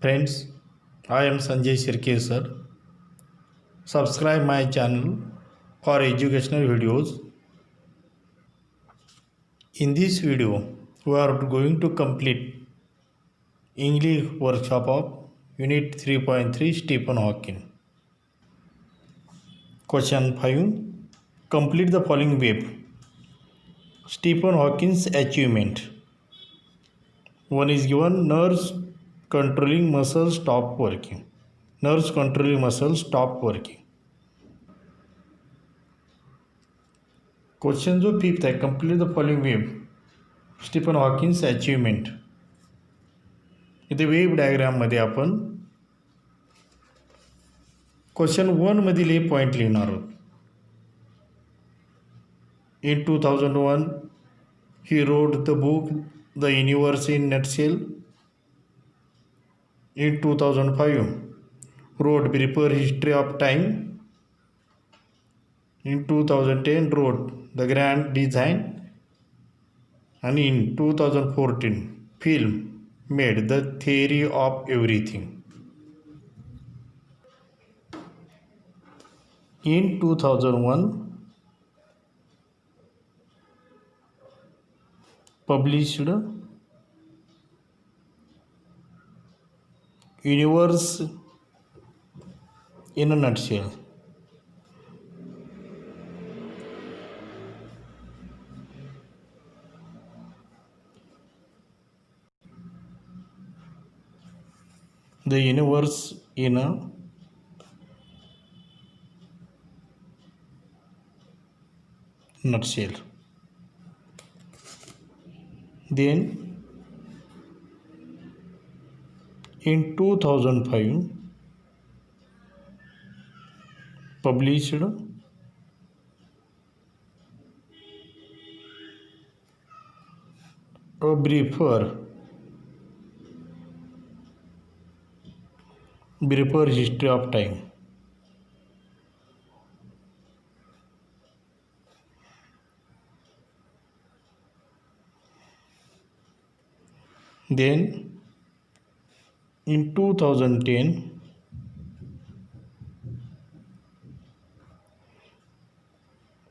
Friends, I am Sanjay Shirke sir. Subscribe my channel for educational videos. In this video, we are going to complete English workshop of Unit 3.3 Stephen Hawking. Question 5. Complete the following web. Stephen Hawking's achievement. One is given: nerves controlling muscles stop working. Nerves controlling muscles stop working. Question जो fifth आहे, complete the following web Stephen Hawkins achievement. इथे web डायग्राममध्ये आपण question 1मधील हे point लिहिणार आहोत. In 2001 he wrote the book the universe in nutshell. In 2005 wrote Briefer History of Time. In 2010 wrote The Grand Design, and in 2014 film made The Theory of Everything. In 2001 published Universe in a Nutshell. The universe in a nutshell. Then in 2005 published a briefer history of time. Then in 2010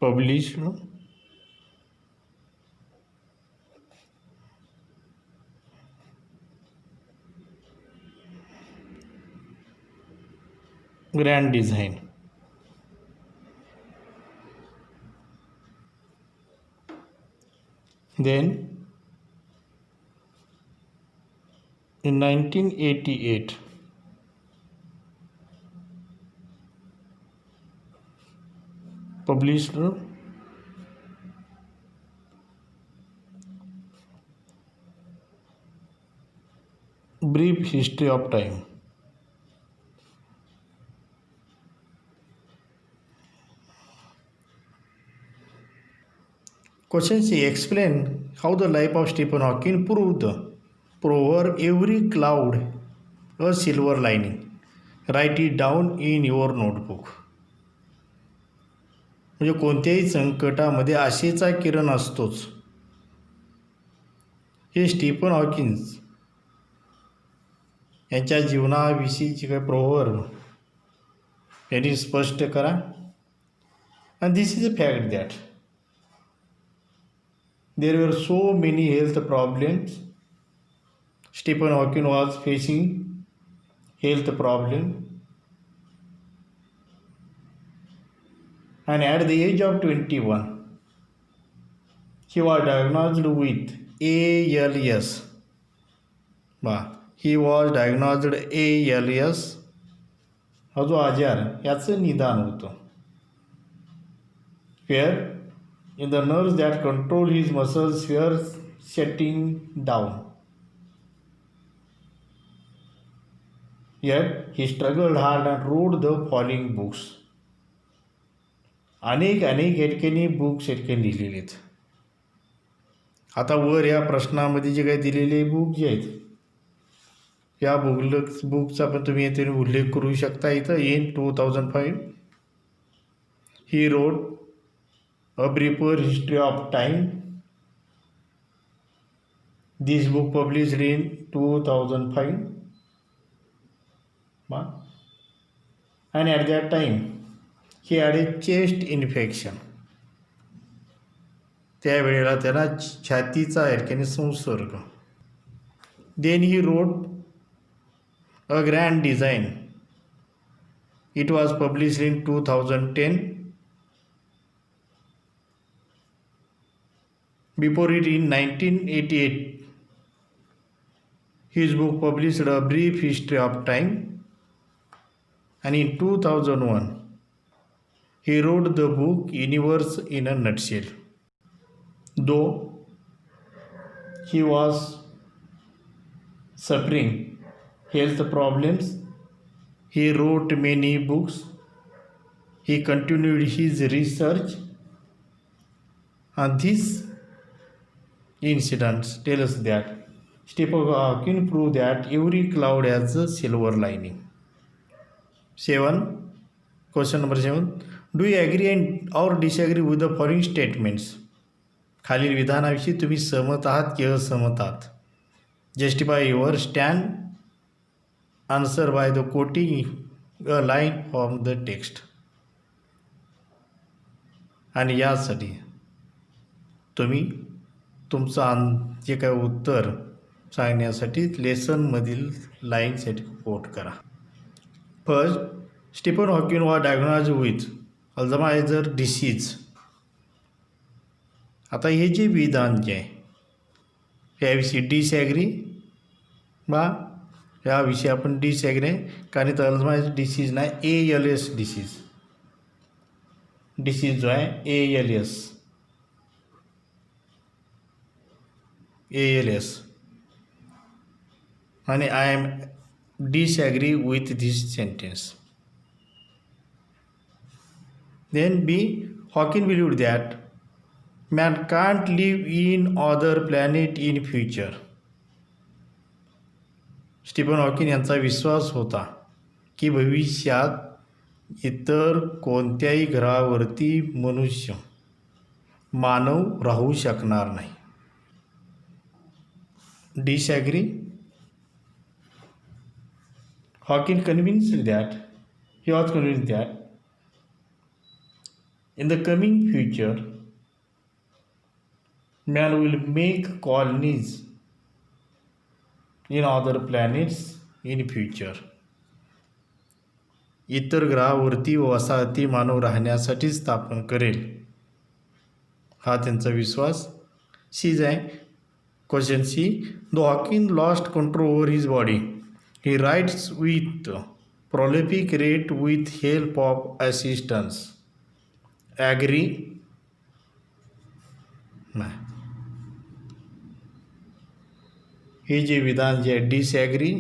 published Grand Design. Then in 1988 published Brief History of Time. Question C. Explain how the life of Stephen Hawking proved the proverb every cloud a silver lining. Write it down in your notebook. म्हणजे कोणत्याही संकटामध्ये आशेचा किरण असतोच, हे Stephen Hawkins यांच्या जीवनाविषयीची काही proverb यांनी स्पष्ट करा. आणि this is a fact that there were so many health problems. Stephen Hawking was facing health problem, and at the age of 21 he was diagnosed with ALS. He was diagnosed ALS हा जो आजार याचं निदान होतं. Where in the nerves that control his muscles were shutting down. Yet he struggled hard and wrote the following books. अनेक या ठिकाणी books या ठिकाणी लिहिलेले आहेत. आता वर या प्रश्नामध्ये जे काही दिलेले बुक जे आहेत, या बुकचा पण तुम्ही येथे उल्लेख करू शकता. इथं इन 2005 ही road A Briefer History of Time. This book published in 2005. And at that time he had a chest infection. त्यावेळेला त्याला छातीचा संसर्ग. Then he wrote a grand design. It was published in 2010. Before it, in 1988, his book published A Brief History of Time. And in 2001, he wrote the book Universe in a Nutshell. Though he was suffering health problems, he wrote many books. He continued his research, and these incidents tell us that Stephen Hawking proved that every cloud has a silver lining. 7. Question number 7. Do you agree or disagree with the following statements? खालील विधानाविषयी तुम्ही सहमत आहात की असहमत आहात? Justify your stand. Answer by the quoting a line from the text. आणि यासाठी तुम्ही तुमचं जे काय उत्तर सांगण्यासाठी लेसनमधील लाईनसाठी कोट करा. First, Stephen Hawking was diagnose with Alzheimer disease. आता हे जे विधान जे आहे याविषयी डिसॲग्री याविषयी आपण डिसॲग्री आहे, कारण इथं अल्झायमर डिसीज नाही, ALS डिसीज जो आहे ALS. आणि I am disagree with this sentence. Then B. Hawking believed that man can't live in other planet in future. Stephen Hawking यांचा विश्वास होता की भविष्यात इतर कोणत्याही ग्रहावरती मानव राहू शकणार नाही. Disagree. Hawking was convinced that in the coming future, man will make colonies in other planets in future. इतर ग्रहावरती वसाहती मानव राहण्यासाठी स्थापन करेल, हा त्यांचा विश्वास. सीज आहे. Question C. Though Hawking lost control over his body, he writes with prolific rate with help of assistants. Agree? नाही. हे जे विधान जे आहे डिसॲग्री.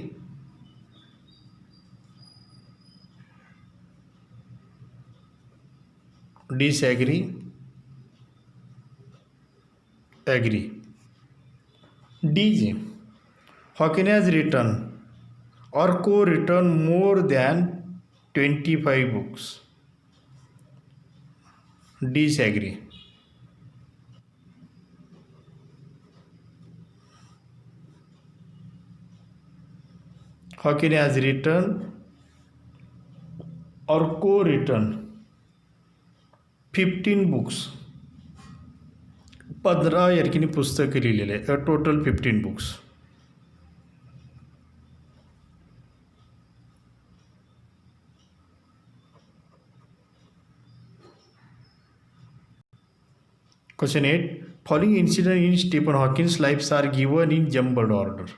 ॲग्री. डी जे Hawking has written or co-written more than 25 books. Disagree. Hawking has written or co-written 15 books. 15 या ठिकाणी पुस्तके लिहिलेले आहे. Total 15 books. Question 8. Following incidents in Stephen Hawking's life are given in jumbled order.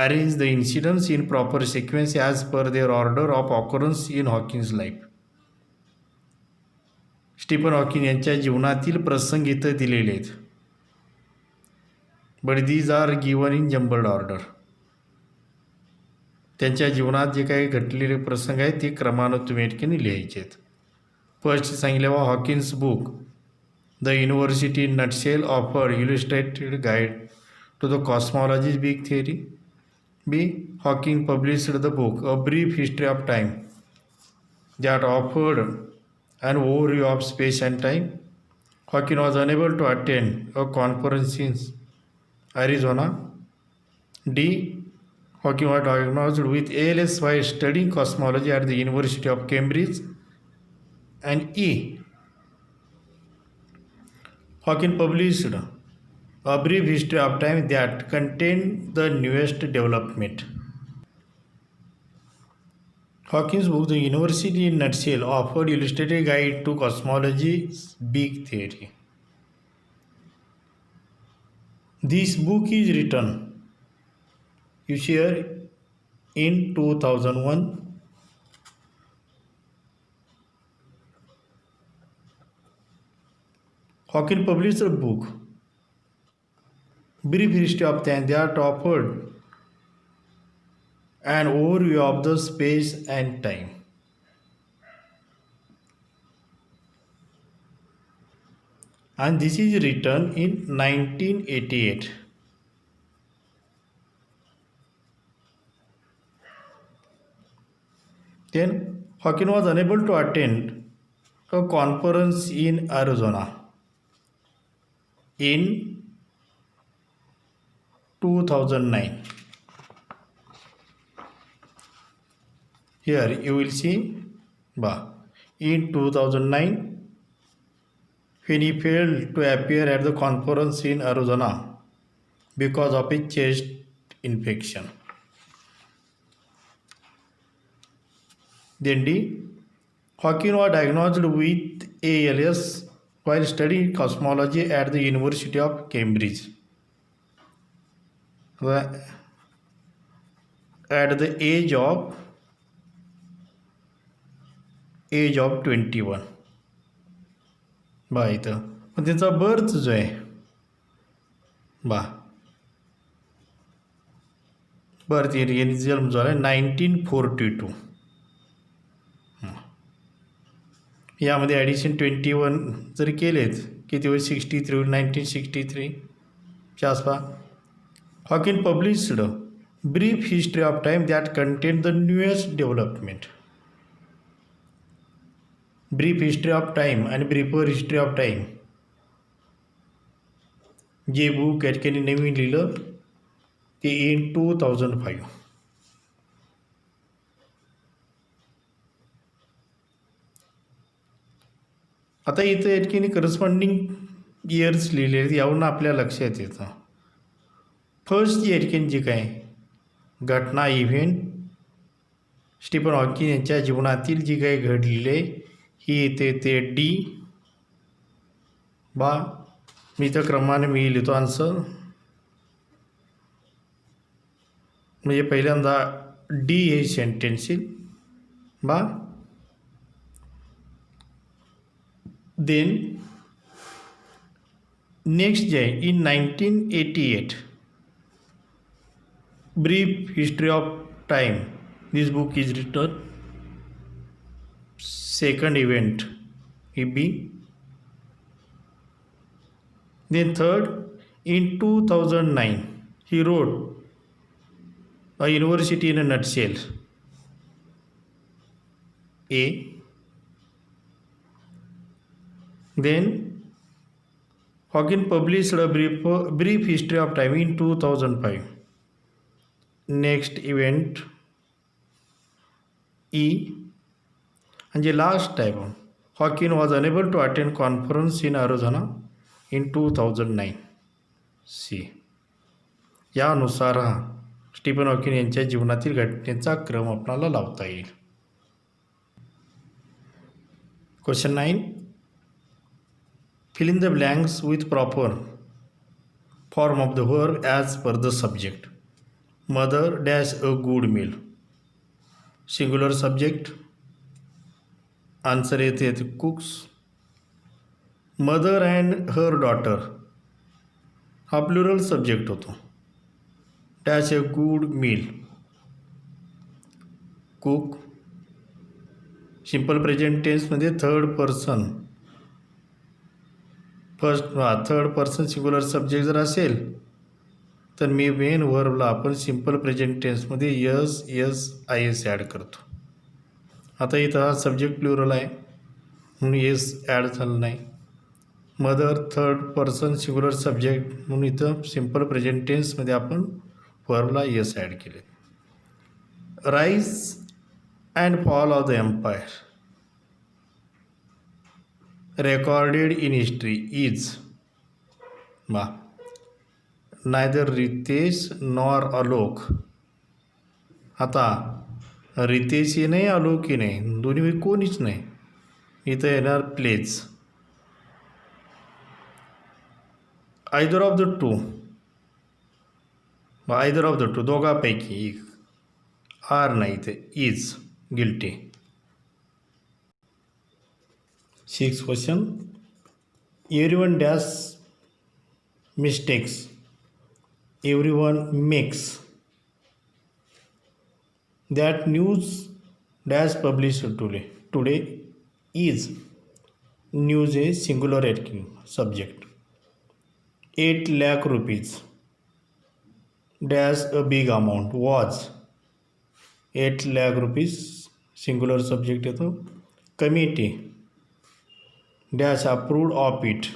Arrange the incidents in proper sequence as per their order of occurrence in Hawking's life. Stephen Hawking यांच्या जीवनातील प्रसंग इथं दिलेले आहेत, but these are given in jumbled order. त्यांच्या जीवनात जे काही घडलेले प्रसंग आहेत ते क्रमानं तुम्ही ठिकाणी लिहायचे आहेत. फर्स्ट सांगितलं बा Hawkins book the university in nutshell offer illustrated guide to the cosmologies big theory. B. Hawking published the book a brief history of time that offered an overview of space and time. Hawking was unable to attend a conference in Arizona. D. Hawking was diagnosed with ALS while studying cosmology at the University of Cambridge. And E. Hawking published a brief history of time that contained the newest development. Hawking's book, The University in Nutshell, offered illustrated guide to cosmology's big theory. This book is written, you share, in 2001. Hawking published a book, Brief History of Time, that offered an overview of the space and time. And this is written in 1988. Then Hawking was unable to attend a conference in Arizona in 2009. Here you will see in 2009, when he failed to appear at the conference in Arizona because of a chest infection. Then D. Hawking was diagnosed with ALS while studying cosmology at the University of Cambridge. At the age of 21. इथं पण त्याचा birth जो आहे birth year यांनी जन्म जो आहे 1942. यामध्ये ॲडिशन 21 जर केलेत किती वेळ 63 1963 च्या आसपास. Hawkin published brief history of time that contain the newest development. Brief history of time आणि ब्रीफर हिस्ट्री ऑफ टाइम जे बुक या ठिकाणी नवीन लिहिलं ते इन 2005. आता इथं या ठिकाणी करस्पॉन्डिंग इयर्स लिहिले आहेत. यावरून आपल्या लक्षात येतं फर्स्ट या ठिकाणी जी काय घटना इव्हेंट स्टीफन हॉकिंग यांच्या जीवनातील जी काही घडलेली आहे ही येते ते डी. मी तर क्रमाने मी लिहितो आन्सर. म्हणजे पहिल्यांदा डी हे सेंटेन्स येईल देन नेक्स्ट जे आहे in 1988 brief history of time this book is written. Second event B. Then third, in 2009 he wrote A University in a Nutshell A. Then Hawking published a brief history of time in 2005. Next event E. And the last time, Hawking was unable to attend conference in Arizona in 2009. C. यानुसार Stephen Hawking यांच्या जीवनातील घटनेचा क्रम आपल्याला लावता येईल. Question 9. Fill in the blanks with proper form of the verb as per the subject. Mother dash a good meal. Singular subject. Answer येते cooks. Mother and her daughter हा प्लुरल सब्जेक्ट होतो. Dash a good meal cook. Simple present टेन्समध्ये third person third person singular subject जर असेल तर मी main वर्बला आपण सिंपल प्रेझेंट टेन्समध्ये S S I S add करतो. आता इथं हा सब्जेक्ट प्लुरल आहे म्हणून येस ॲड झालं नाही. Mother third person singular subject म्हणून इथं सिंपल प्रेझेंट टेन्समध्ये आपण वर्बला येस ॲड केले. Rise and fall of the empire recorded in history is बा नायदर रितेश नॉर आलोक. आता रितेशही नाही आलोकही नाही, दोन्ही कोणीच नाही. इथं येणार प्लेज. Either of the two, either of the two दोघांपैकी एक. आर नाही इथे is guilty. 6th question. Everyone dash mistakes, everyone makes. That news dash published today is news a singular acting subject. 8 lakh rupees dash a big amount was. 8 lakh rupees singular subject है तो committee dash approved of it.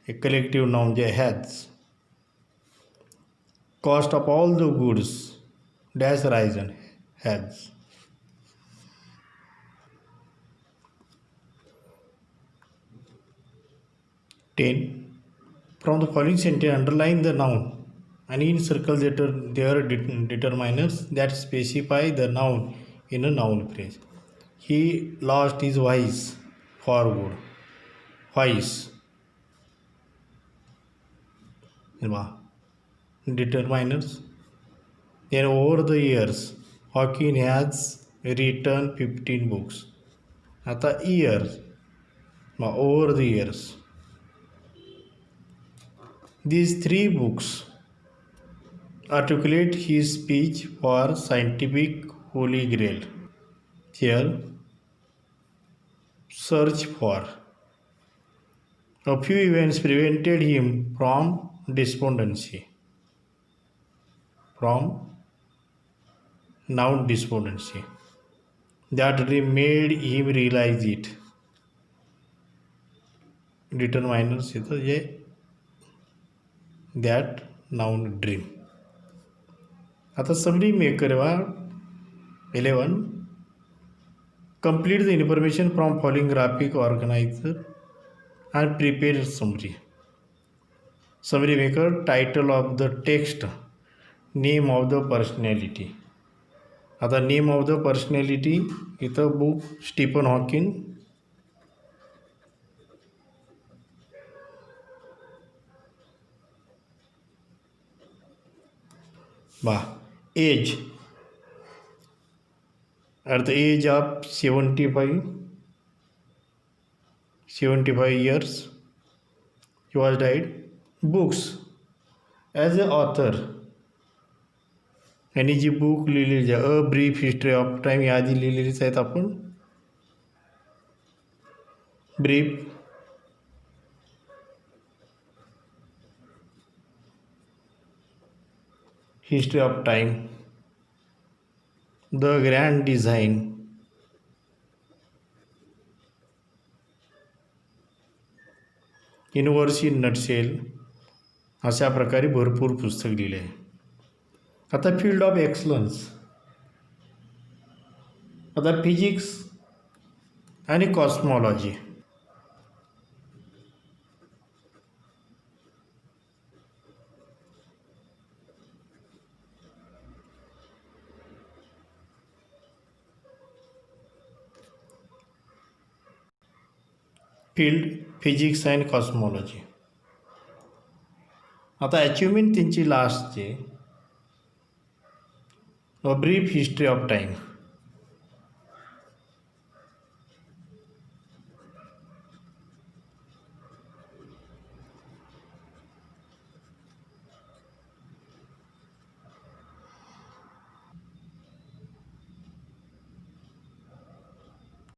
A collective noun J has. Cost of all the goods dash risen has. Ten. From the following sentence, underline the noun and encircle their determiners that specify the noun in a noun phrase. He lost his voice for good. Voice. Determiners. Then over the years, Hawking has written 15 books. आता years, over the years. These 3 books articulate his speech for scientific holy grail. Here, search for. A few events prevented him from despondency. From noun despondency. That made him realize it. Determiners इथं जे that noun dream. आता summary maker वा 11. Complete the information from following graphic organizer and prepare summary. Summary maker, title of the text, name of the personality. आता name of the personality इथं book Stephen Hawking. Age at the age of 75 years he was died. Books as an author, यांनी जी book लिहिलेली आहे a brief history of time या आधी लिहिलेलीच आहेत आपण. Brief history of time, the grand design, universe in nutshell, अशा प्रकारे भरपूर पुस्तक लिहिले आहे. आता फील्ड ऑफ एक्सलन्स, आता फिजिक्स आणि cosmology. Field physics and cosmology. आता अचिव्हमेंट त्यांची लास्टचे a brief history of time.